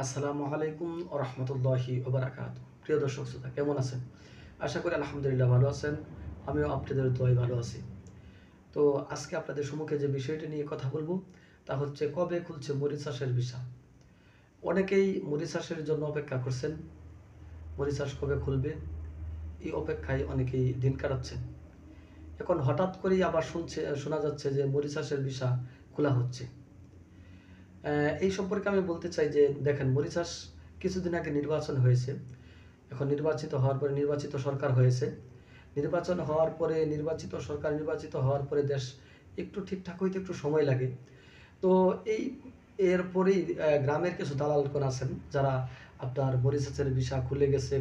আসসালামু আলাইকুম ওয়া রাহমাতুল্লাহি ওয়া বারাকাতুহু। প্রিয় দর্শক শ্রোতা, কেমন আছেন? আশা করি আলহামদুলিল্লাহ ভালো আছেন। আমিও আপনাদের দোয়ায় ভালো আছি। তো আজকে আপনাদের সম্মুখে যে বিষয়টি নিয়ে কথা বলবো তা হচ্ছে কবে খুলছে মরিচ চাষের ভিসা। অনেকেই মরিচ চাষের জন্য অপেক্ষা করছেন। মরিচ চাষ কবে খুলবে এই অপেক্ষায় অনেকেই দিন কাটাচ্ছেন। এখন হঠাৎ করেই আবার শোনা যাচ্ছে যে মরিচ চাষের ভিসা খোলা হচ্ছে। এই সম্পর্কে আমি বলতে চাই যে দেখেন, মরিচাষ কিছুদিন আগে নির্বাচন হয়েছে। এখন নির্বাচিত হওয়ার পরে নির্বাচিত সরকার হয়েছে। নির্বাচন হওয়ার পরে নির্বাচিত হওয়ার পরে দেশ একটু ঠিকঠাক হইতে একটু সময় লাগে। তো এই এরপরেই গ্রামের কিছু দালালগণ আছেন যারা আপনার মরিচাষের ভিসা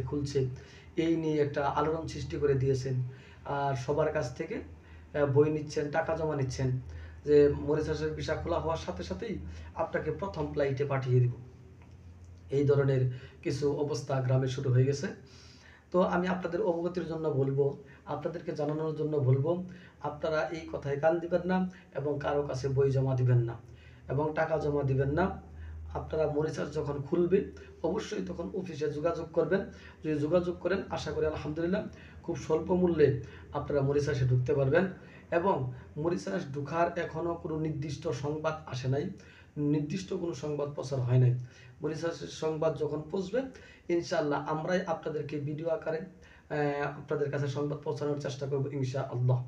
খুলছে এই নিয়ে একটা আলোড়ন সৃষ্টি করে দিয়েছেন। আর সবার কাছ থেকে বই নিচ্ছেন, টাকা জমা নিচ্ছেন যে মরিচাষের ভিসা খোলা হওয়ার সাথে সাথেই আপনাকে প্রথম ফ্লাইটে পাঠিয়ে দিব। এই ধরনের কিছু অবস্থা গ্রামে শুরু হয়ে গেছে। তো আমি আপনাদের অবগতির জন্য বলবো, আপনাদেরকে জানানোর জন্য বলবো, আপনারা এই কথায় কান দিবেন না এবং কারো কাছে বই জমা দিবেন না এবং টাকা জমা দিবেন না। আপনারা মরিচাষ যখন খুলবে অবশ্যই তখন অফিসে যোগাযোগ করবেন। যদি যোগাযোগ করেন আশা করি আলহামদুলিল্লাহ খুব স্বল্প মূল্যে আপনারা মরিচাষে ঢুকতে পারবেন। এবং মরিচাষ ঢুকার এখনও কোনো নির্দিষ্ট সংবাদ আসে নাই, নির্দিষ্ট কোনো সংবাদ প্রচার হয় নাই। মরিচাষের সংবাদ যখন পৌঁছবে ইনশাআল্লাহ আমরাই আপনাদেরকে ভিডিও আকারে আপনাদের কাছে সংবাদ পৌঁছানোর চেষ্টা করব ইনশাআল্লাহ।